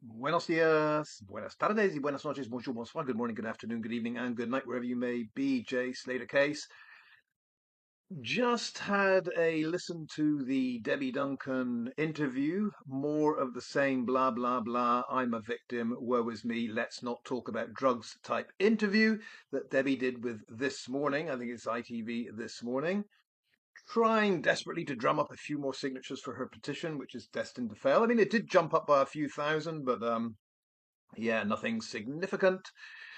Buenos días, buenas tardes, y buenas noches, bonjour, bonsoir, good morning, good afternoon, good evening, and good night, wherever you may be. Jay Slater case. Just had a listen to the Debbie Duncan interview. More of the same, blah, blah, blah. I'm a victim, woe is me, let's not talk about drugs type interview that Debbie did with This Morning. I think it's ITV This Morning. Trying desperately to drum up a few more signatures for her petition, which is destined to fail. I mean, it did jump up by a few thousand, but yeah, nothing significant.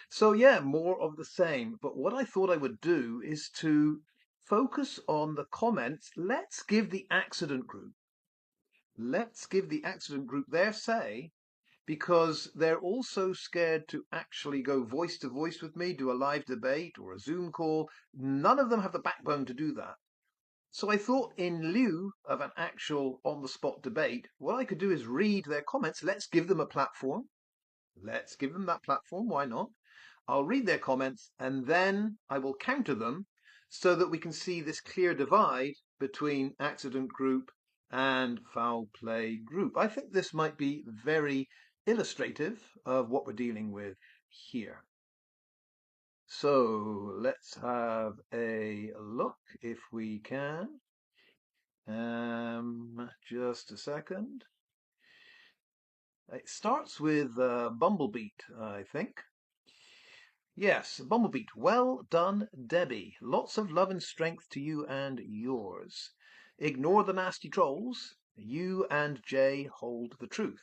So, yeah, more of the same. But what I thought I would do is to focus on the comments. Let's give the accident group their say, because they're also scared to actually go voice to voice with me, do a live debate or a Zoom call. None of them have the backbone to do that. So I thought, in lieu of an actual on the spot debate, what I could do is read their comments. Let's give them a platform. Let's give them that platform. Why not? I'll read their comments and then I will counter them so that we can see this clear divide between accident group and foul play group. I think this might be very illustrative of what we're dealing with here. So let's have a look if we can. Just a second. It starts with Bumblebeat, I think. Yes, Bumblebeat. Well done, Debbie. Lots of love and strength to you and yours. Ignore the nasty trolls. You and Jay hold the truth.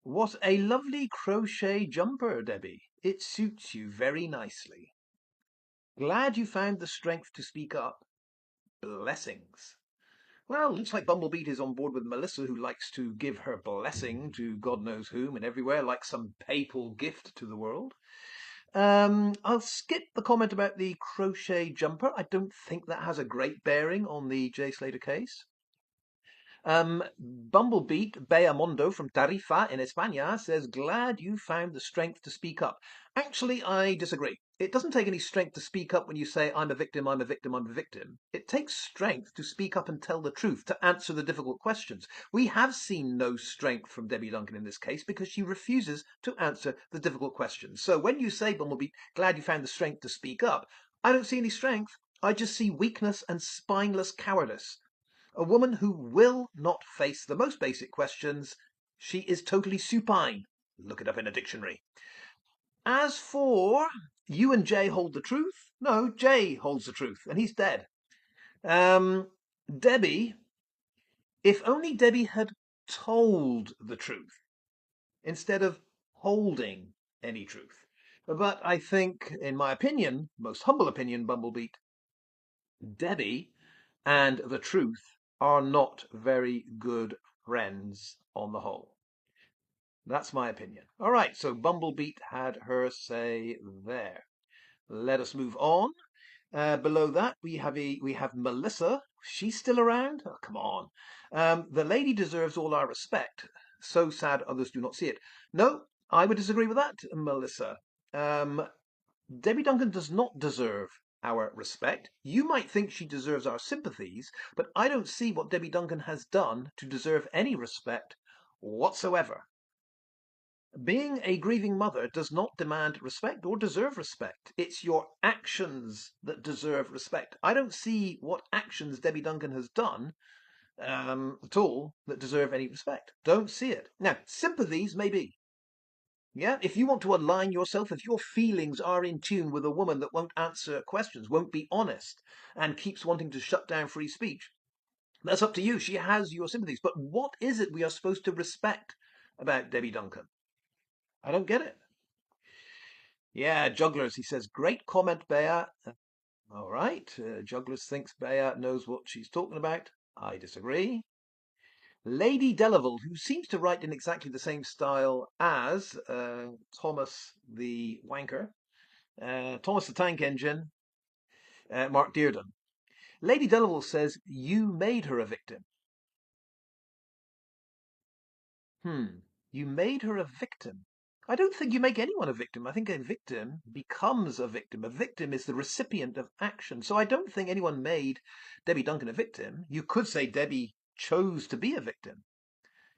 What a lovely crochet jumper, Debbie. It suits you very nicely. Glad you found the strength to speak up. Blessings. Well, looks like Bumblebeat is on board with Melissa, who likes to give her blessing to God knows whom and everywhere, like some papal gift to the world. I'll skip the comment about the crochet jumper. I don't think that has a great bearing on the J Slater case. Bumblebeat Beamondo from Tarifa in España says, glad you found the strength to speak up. Actually, I disagree. It doesn't take any strength to speak up when you say, I'm a victim, I'm a victim, I'm a victim. It takes strength to speak up and tell the truth, to answer the difficult questions. We have seen no strength from Debbie Duncan in this case because she refuses to answer the difficult questions. So when you say, Bumblebeat, glad you found the strength to speak up, I don't see any strength. I just see weakness and spineless cowardice. A woman who will not face the most basic questions. She is totally supine. Look it up in a dictionary. As for you and Jay hold the truth, no, Jay holds the truth, and he's dead. Debbie, if only Debbie had told the truth instead of holding any truth. But I think, in my opinion, most humble opinion, Bumblebeat, Debbie and the truth are not very good friends on the whole. That's my opinion. All right, so Bumblebeat had her say there. Let us move on. Below that, we have Melissa. She's still around? Oh, come on. The lady deserves all our respect. So sad others do not see it. No, I would disagree with that, Melissa. Um, Debbie Duncan does not deserve our respect. You might think she deserves our sympathies, but I don't see what Debbie Duncan has done to deserve any respect whatsoever. Being a grieving mother does not demand respect or deserve respect. It's your actions that deserve respect. I don't see what actions Debbie Duncan has done at all that deserve any respect. Don't see it. Now, sympathies maybe. Yeah, if you want to align yourself, if your feelings are in tune with a woman that won't answer questions, won't be honest, and keeps wanting to shut down free speech, that's up to you. She has your sympathies. But what is it we are supposed to respect about Debbie Duncan? I don't get it. Yeah, Jugglers, he says, great comment, Bea. All right, Jugglers thinks Bea knows what she's talking about. I disagree. Lady Delaval, who seems to write in exactly the same style as Thomas the Wanker, Thomas the Tank Engine, Mark Dearden. Lady Delaval says, you made her a victim. You made her a victim. I don't think you make anyone a victim. I think a victim becomes a victim. A victim is the recipient of action. So I don't think anyone made Debbie Duncan a victim. You could say Debbie chose to be a victim.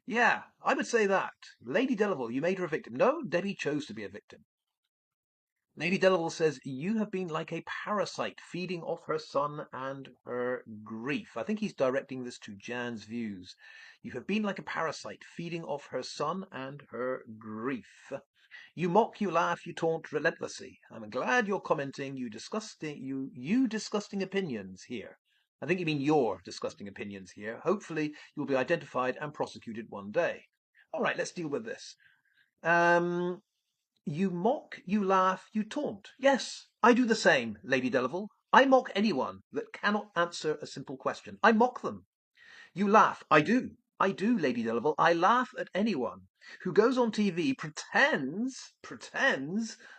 Yeah, I would say that. Lady Delaval, you made her a victim. No, Debbie chose to be a victim. Lady Delaval says, you have been like a parasite feeding off her son and her grief. I think he's directing this to Jan's views. You have been like a parasite feeding off her son and her grief. You mock, you laugh, you taunt relentlessly. I'm glad you're commenting you disgusting opinions here. I think you mean your disgusting opinions here. Hopefully you'll be identified and prosecuted one day. All right, let's deal with this. Um, you mock, you laugh, you taunt. Yes, I do the same, Lady Delaval. I mock anyone that cannot answer a simple question. I mock them. You laugh. I do. I do, Lady Delaval. I laugh at anyone who goes on TV, pretends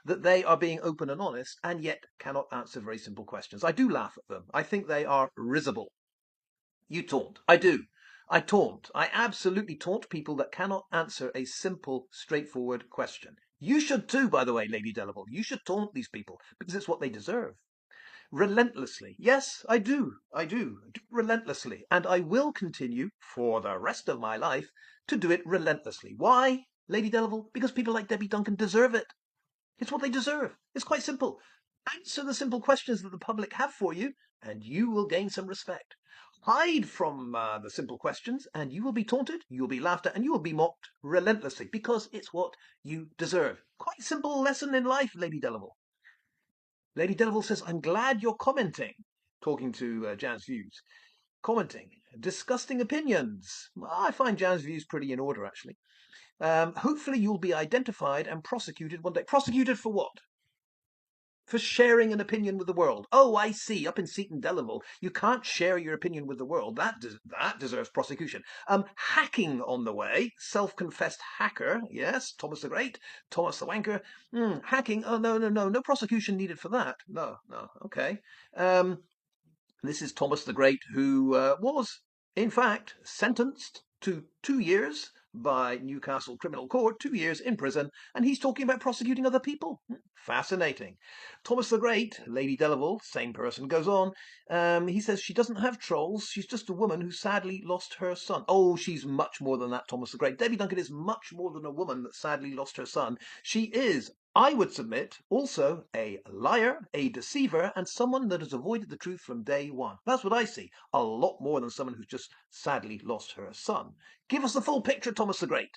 that they are being open and honest, and yet cannot answer very simple questions. I do laugh at them. I think they are risible. You taunt. I do. I taunt. I absolutely taunt people that cannot answer a simple, straightforward question. You should too, by the way, Lady Delaval. You should taunt these people because it's what they deserve. Relentlessly. Yes, I do. I do. Relentlessly. And I will continue for the rest of my life to do it relentlessly. Why, Lady Delaval? Because people like Debbie Duncan deserve it. It's what they deserve. It's quite simple. Answer the simple questions that the public have for you, and you will gain some respect. Hide from the simple questions, and you will be taunted, you will be laughed at, and you will be mocked relentlessly because it's what you deserve. Quite simple lesson in life, Lady Delaval. Lady Delaval says, I'm glad you're commenting, talking to Jan's views. Commenting. Disgusting opinions. I find Jan's views pretty in order, actually. Hopefully you'll be identified and prosecuted one day. Prosecuted for what? For sharing an opinion with the world. Oh, I see. Up in Seaton Delaval, you can't share your opinion with the world. That deserves prosecution. Hacking on the way. Self-confessed hacker. Yes, Thomas the Great. Thomas the Wanker. Hacking. Oh, no. No prosecution needed for that. No. Okay. This is Thomas the Great, who was, in fact, sentenced to 2 years by Newcastle Criminal Court, 2 years in prison, and he's talking about prosecuting other people. Fascinating. Thomas the Great, Lady Delaval, same person, goes on. He says she doesn't have trolls. She's just a woman who sadly lost her son. Oh, she's much more than that, Thomas the Great. Debbie Duncan is much more than a woman that sadly lost her son. She is, I would submit, also a liar, a deceiver, and someone that has avoided the truth from day one. That's what I see. A lot more than someone who's just sadly lost her son. Give us the full picture, Thomas the Great.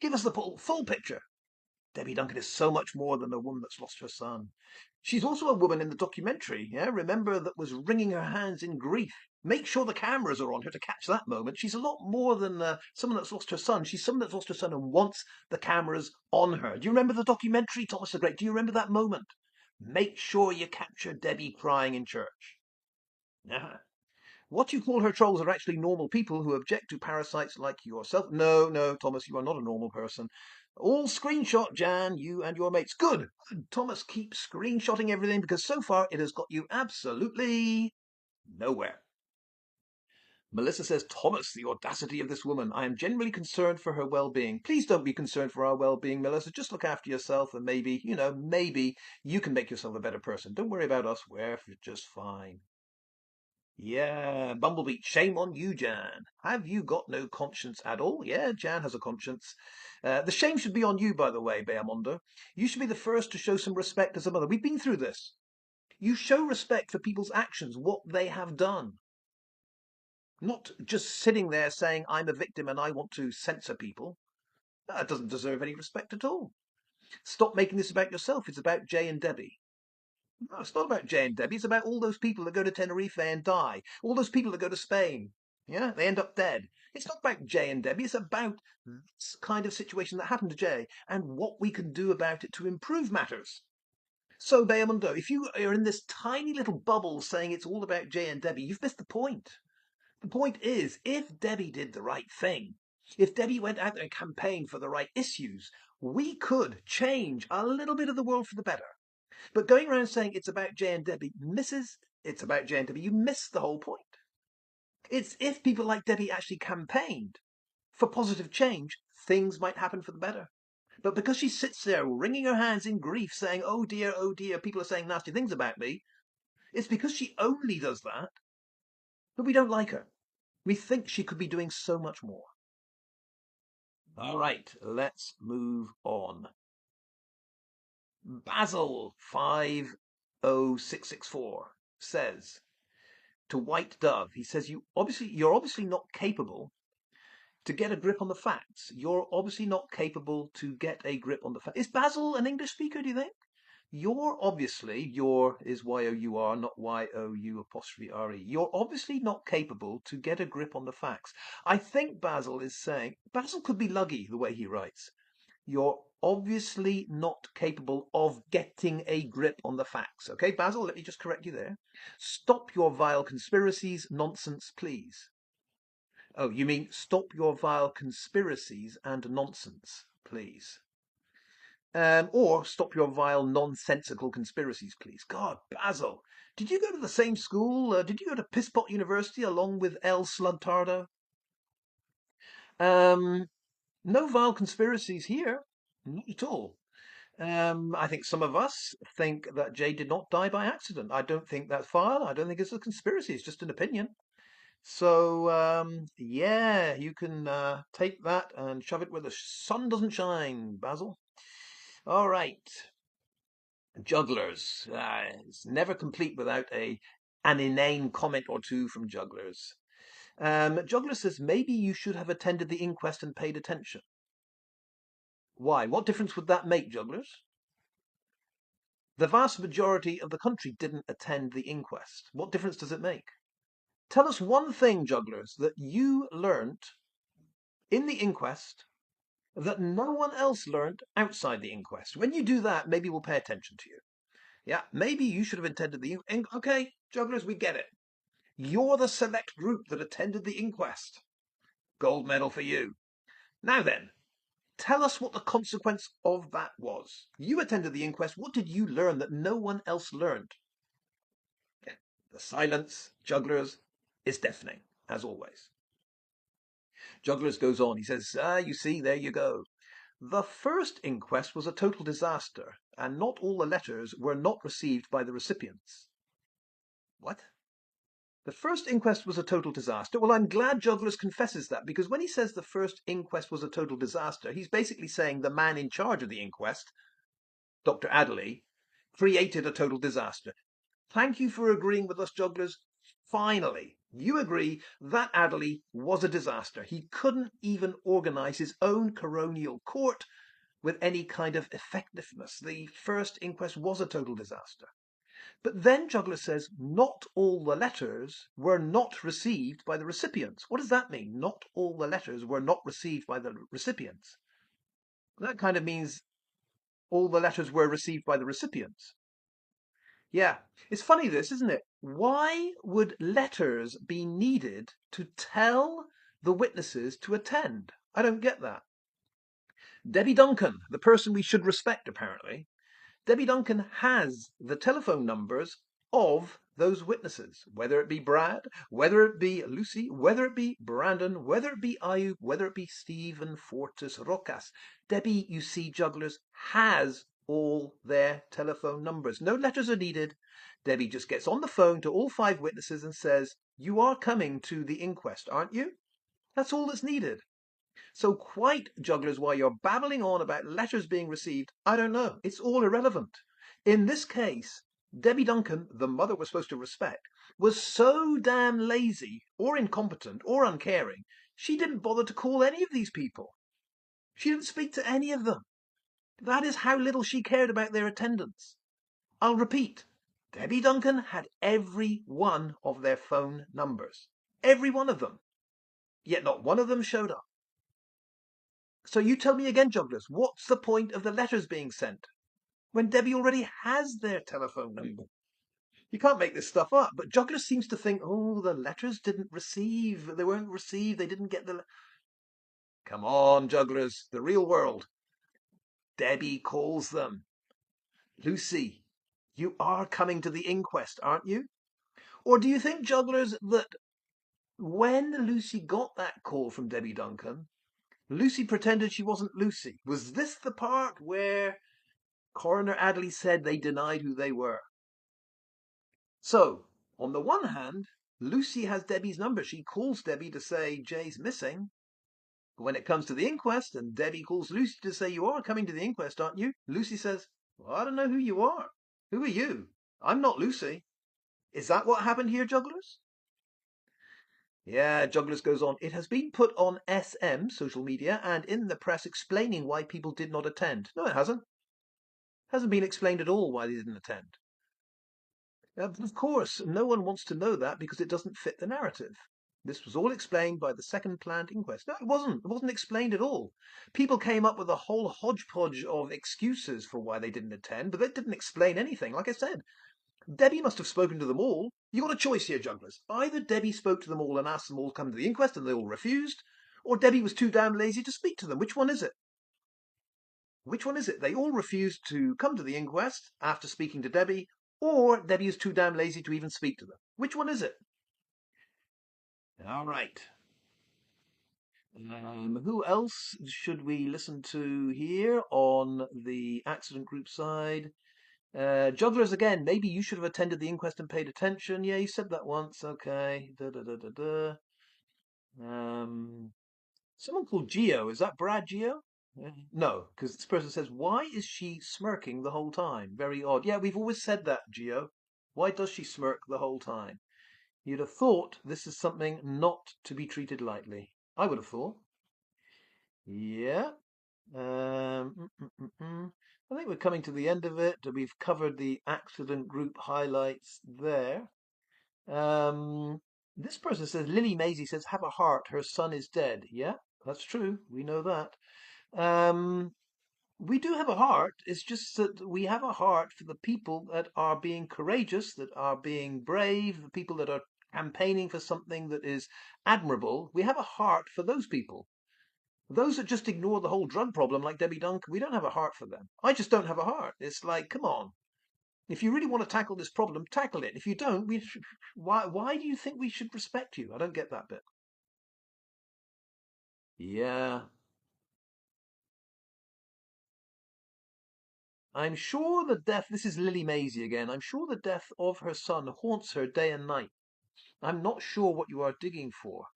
Give us the full picture. Debbie Duncan is so much more than a woman that's lost her son. She's also a woman in the documentary, yeah, remember, that was wringing her hands in grief. Make sure the cameras are on her to catch that moment. She's a lot more than someone that's lost her son. She's someone that's lost her son and wants the cameras on her. Do you remember the documentary, Thomas the Great? Do you remember that moment? Make sure you capture Debbie crying in church. Yeah. What you call her trolls are actually normal people who object to parasites like yourself. No, Thomas, you are not a normal person. All screenshot, Jan, you and your mates. Good. Thomas, keep screenshotting everything because so far it has got you absolutely nowhere. Melissa says, Thomas, the audacity of this woman. I am genuinely concerned for her well-being. Please don't be concerned for our well-being, Melissa. Just look after yourself and maybe, maybe you can make yourself a better person. Don't worry about us. We're just fine. Yeah, Bumblebee, shame on you, Jan. Have you got no conscience at all? Yeah, Jan has a conscience. The shame should be on you, by the way, Beamondo. You should be the first to show some respect as a mother. We've been through this. You show respect for people's actions, what they have done. Not just sitting there saying, I'm a victim and I want to censor people. That doesn't deserve any respect at all. Stop making this about yourself. It's about Jay and Debbie. No, it's not about Jay and Debbie. It's about all those people that go to Tenerife and die. All those people that go to Spain. Yeah, they end up dead. It's not about Jay and Debbie. It's about this kind of situation that happened to Jay and what we can do about it to improve matters. So, Beamundo, if you are in this tiny little bubble saying it's all about Jay and Debbie, you've missed the point. The point is, if Debbie did the right thing, if Debbie went out there and campaigned for the right issues, we could change a little bit of the world for the better. But going around saying it's about Jay and Debbie it's about Jay and Debbie. You miss the whole point. It's if people like Debbie actually campaigned for positive change, things might happen for the better. But because she sits there wringing her hands in grief saying, oh dear, people are saying nasty things about me, it's because she only does that. But we don't like her. We think she could be doing so much more. All right, let's move on. Basil 50664 says to White Dove, he says, you're obviously not capable to get a grip on the facts. You're obviously not capable to get a grip on the facts. Is Basil an English speaker, do you think? You're obviously, your is Y-O-U-R, not Y-O-U apostrophe R-E. You're obviously not capable to get a grip on the facts. I think Basil is saying, Basil could be luggy the way he writes. You're obviously not capable of getting a grip on the facts. Okay, Basil, let me just correct you there. Stop your vile conspiracies, nonsense, please. Oh, you mean stop your vile conspiracies and nonsense, please. Or stop your vile nonsensical conspiracies, please. God, Basil, did you go to the same school? Did you go to Pisspot University along with L. Slugtardo? No vile conspiracies here. Not at all. I think some of us think that Jay did not die by accident. I don't think that's vile. I don't think it's a conspiracy. It's just an opinion. So, yeah, you can take that and shove it where the sun doesn't shine, Basil. All right. Jugglers. It's never complete without an inane comment or two from Jugglers. Juggler says, maybe you should have attended the inquest and paid attention. Why? What difference would that make, Jugglers? The vast majority of the country didn't attend the inquest. What difference does it make? Tell us one thing, Jugglers, that you learnt in the inquest that no one else learnt outside the inquest. When you do that, maybe we'll pay attention to you. Yeah, maybe you should have attended the inquest. Okay, Jugglers, we get it. You're the select group that attended the inquest. Gold medal for you. Now then, tell us what the consequence of that was. You attended the inquest. What did you learn that no one else learned? The silence, Jugglers, is deafening, as always. Jugglers goes on. He says, you see, there you go. The first inquest was a total disaster, and not all the letters were not received by the recipients. What? The first inquest was a total disaster. Well, I'm glad Jugglers confesses that, because when he says the first inquest was a total disaster, he's basically saying the man in charge of the inquest, Dr. Adderley, created a total disaster. Thank you for agreeing with us, Jugglers. Finally, you agree that Adderley was a disaster. He couldn't even organise his own coronial court with any kind of effectiveness. The first inquest was a total disaster. But then Juggler says not all the letters were not received by the recipients. What does that mean? Not all the letters were not received by the recipients. That kind of means all the letters were received by the recipients. Yeah, it's funny this, isn't it? Why would letters be needed to tell the witnesses to attend? I don't get that. Debbie Duncan, the person we should respect apparently, Debbie Duncan has the telephone numbers of those witnesses, whether it be Brad, whether it be Lucy, whether it be Brandon, whether it be Ayub, whether it be Stephen Fortis Rocas. Debbie, you see, Jugglers, has all their telephone numbers. No letters are needed. Debbie just gets on the phone to all 5 witnesses and says, you are coming to the inquest, aren't you? That's all that's needed. So quite, Jugglers, while you're babbling on about letters being received, I don't know. It's all irrelevant. In this case, Debbie Duncan, the mother we're supposed to respect, was so damn lazy or incompetent or uncaring, she didn't bother to call any of these people. She didn't speak to any of them. That is how little she cared about their attendance. I'll repeat. Debbie Duncan had every one of their phone numbers. Every one of them. Yet not one of them showed up. So you tell me again, Jugglers, what's the point of the letters being sent when Debbie already has their telephone number? You can't make this stuff up, but Jugglers seems to think, oh, the letters didn't receive. They weren't received. They didn't get the... Come on, Jugglers, the real world. Debbie calls them. Lucy, you are coming to the inquest, aren't you? Or do you think, Jugglers, that when Lucy got that call from Debbie Duncan, Lucy pretended she wasn't Lucy? Was this the part where Coroner Adderley said they denied who they were? So, on the one hand, Lucy has Debbie's number. She calls Debbie to say Jay's missing. When it comes to the inquest and Debbie calls Lucy to say, "You are coming to the inquest, aren't you?" Lucy says, "Well, I don't know who you are. Who are you? I'm not Lucy." Is that what happened here, Jugglers? Yeah, Jugglers goes on. It has been put on SM, social media, and in the press explaining why people did not attend. No, it hasn't. Hasn't been explained at all why they didn't attend. Of course, no one wants to know that because it doesn't fit the narrative. This was all explained by the second planned inquest. No, it wasn't. It wasn't explained at all. People came up with a whole hodgepodge of excuses for why they didn't attend, but that didn't explain anything. Like I said, Debbie must have spoken to them all. You got a choice here, Jugglers. Either Debbie spoke to them all and asked them all to come to the inquest and they all refused, or Debbie was too damn lazy to speak to them. Which one is it? Which one is it? They all refused to come to the inquest after speaking to Debbie, or Debbie is too damn lazy to even speak to them. Which one is it? All right. Who else should we listen to here on the accident group side? Jugglers again. Maybe you should have attended the inquest and paid attention. Yeah, you said that once. Okay. Da da da da da. Someone called Geo. Is that Brad Geo? No, because this person says, "Why is she smirking the whole time? Very odd." Yeah, we've always said that, Geo. Why does she smirk the whole time? You'd have thought this is something not to be treated lightly. I would have thought. Yeah. I think we're coming to the end of it. We've covered the accident group highlights there. Um, this person says, Lily Maisie says, "Have a heart. Her son is dead." Yeah, that's true. We know that. Um, we do have a heart. It's just that we have a heart for the people that are being courageous, that are being brave, the people that are campaigning for something that is admirable. We have a heart for those people. Those that just ignore the whole drug problem, like Debbie Duncan, we don't have a heart for them. I just don't have a heart. It's like, come on. If you really want to tackle this problem, tackle it. If you don't, why do you think we should respect you? I don't get that bit. Yeah. I'm sure the death, this is Lily Maisie again, I'm sure the death of her son haunts her day and night. I'm not sure what you are digging for.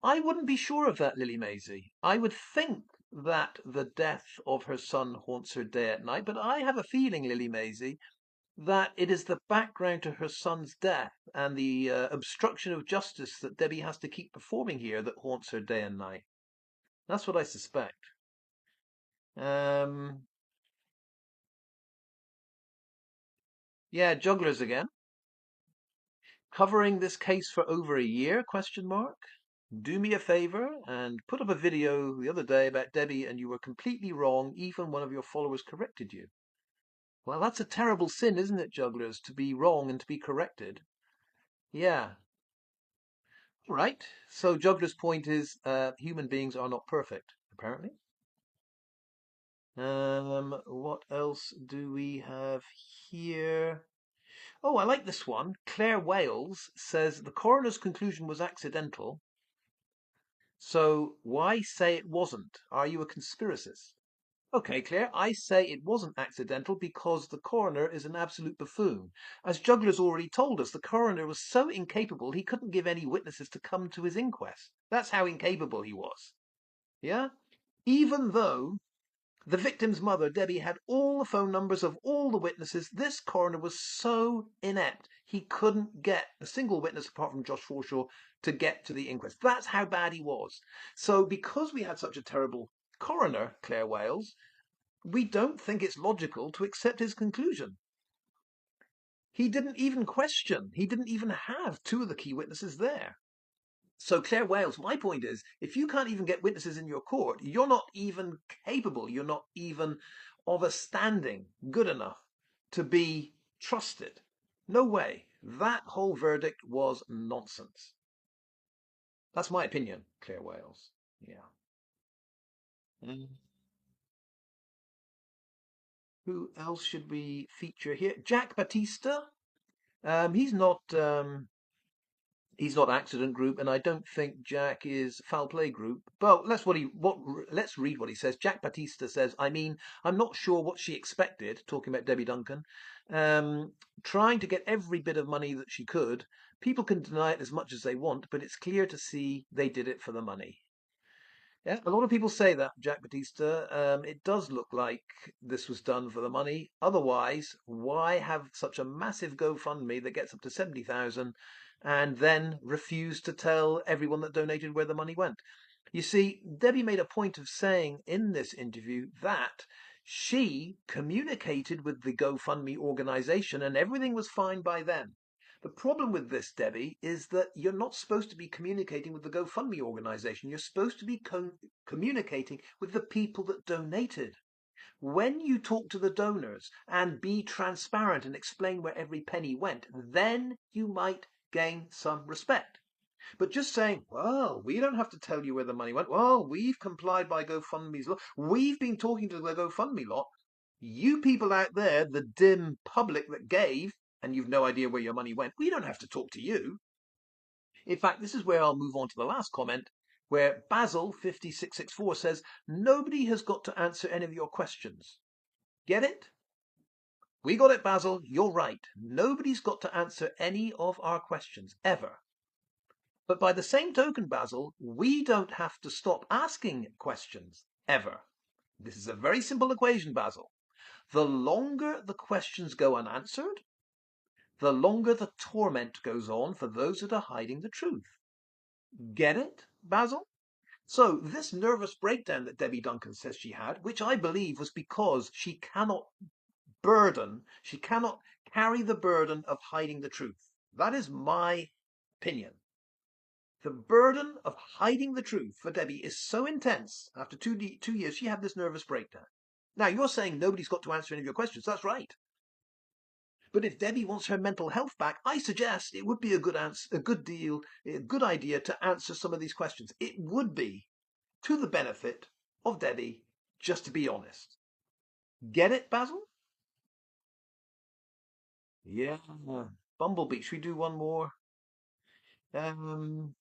I wouldn't be sure of that, Lily Maisie. I would think that the death of her son haunts her day and night, but I have a feeling, Lily Maisie, that it is the background to her son's death and the obstruction of justice that Debbie has to keep performing here that haunts her day and night. That's what I suspect. Um, yeah, jugglers again. Covering this case for over a year? Question mark. Do me a favor and put up a video the other day about Debbie and you were completely wrong. Even one of your followers corrected you. Well, that's a terrible sin, isn't it, jugglers? To be wrong and to be corrected. Yeah. All right. So juggler's point is human beings are not perfect, apparently. What else do we have here? Oh, I like this one. Claire Wales says the coroner's conclusion was accidental. So why say it wasn't? Are you a conspiracist? Okay, Claire, I say it wasn't accidental because the coroner is an absolute buffoon. As Juggler's already told us, the coroner was so incapable he couldn't give any witnesses to come to his inquest. That's how incapable he was. Yeah? Even though the victim's mother, Debbie, had all the phone numbers of all the witnesses, this coroner was so inept he couldn't get a single witness apart from Josh Forshaw to get to the inquest. That's how bad he was. So because we had such a terrible coroner, Claire Wales, we don't think it's logical to accept his conclusion. He didn't even question. He didn't even have two of the key witnesses there. So, Claire Wales, my point is, if you can't even get witnesses in your court, you're not even capable, you're not even of a standing good enough to be trusted. No way. That whole verdict was nonsense. That's my opinion, Claire Wales. Yeah. Mm. Who else should we feature here? Jack Batista. He's not. He's not accident group, and I don't think Jack is foul play group. But let's read what he says. Jack Batista says, "I mean, I'm not sure what she expected." Talking about Debbie Duncan, um, trying to get every bit of money that she could. People can deny it as much as they want, but it's clear to see they did it for the money. Yeah, a lot of people say that, Jack Batista. It does look like this was done for the money. Otherwise, why have such a massive GoFundMe that gets up to 70,000 and then refuse to tell everyone that donated where the money went? You see, Debbie made a point of saying in this interview that she communicated with the GoFundMe organization and everything was fine by then. The problem with this, Debbie, is that you're not supposed to be communicating with the GoFundMe organization. You're supposed to be communicating with the people that donated. When you talk to the donors and be transparent and explain where every penny went, then you might gain some respect. But just saying, well, we don't have to tell you where the money went. Well, we've complied by GoFundMe's law. We've been talking to the GoFundMe lot. You people out there, the dim public that gave, and you've no idea where your money went, we don't have to talk to you. In fact, this is where I'll move on to the last comment, where Basil 5664 says, nobody has got to answer any of your questions. Get it? We got it, Basil. You're right. Nobody's got to answer any of our questions, ever. But by the same token, Basil, we don't have to stop asking questions, ever. This is a very simple equation, Basil. The longer the questions go unanswered, the longer the torment goes on for those that are hiding the truth. Get it, Basil? So this nervous breakdown that Debbie Duncan says she had, which I believe was because she cannot carry the burden of hiding the truth. That is my opinion. The burden of hiding the truth for Debbie is so intense. After 2 years, she had this nervous breakdown. Now, you're saying nobody's got to answer any of your questions. That's right. But if Debbie wants her mental health back, I suggest it would be a good idea to answer some of these questions. It would be to the benefit of Debbie, just to be honest. Get it, Basil? Yeah. Bumblebee. Should we do one more? Um,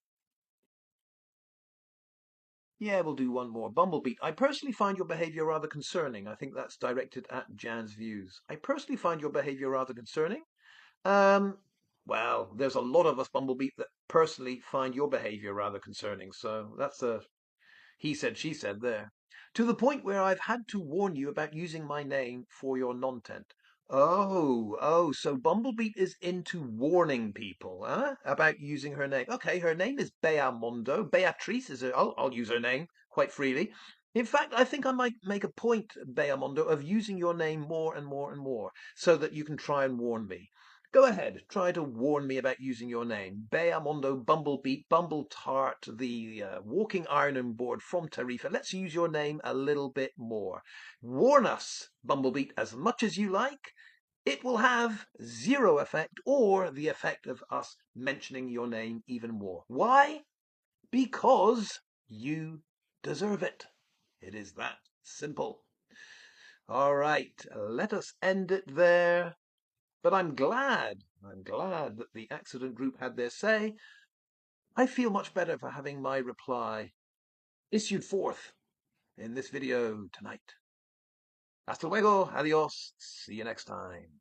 Yeah, we'll do one more. Bumblebee. I personally find your behavior rather concerning. I think that's directed at Jan's views. I personally find your behavior rather concerning. Um, well, there's a lot of us, Bumblebee, that personally find your behavior rather concerning. So that's a he said, she said there. To the point where I've had to warn you about using my name for your content. Oh, so Bumblebee is into warning people, huh? About using her name. Okay, her name is Beamondo. Beatrice is I'll use her name quite freely. In fact, I think I might make a point, Beamondo, of using your name more and more and more, so that you can try and warn me. Go ahead, try to warn me about using your name. Beamondo, Bumblebee, Bumbletart, the walking ironing board from Tarifa. Let's use your name a little bit more. Warn us, Bumblebee, as much as you like. It will have zero effect or the effect of us mentioning your name even more. Why? Because you deserve it. It is that simple. All right, let us end it there. But I'm glad that the accident group had their say. I feel much better for having my reply issued forth in this video tonight. Hasta luego, adios, see you next time.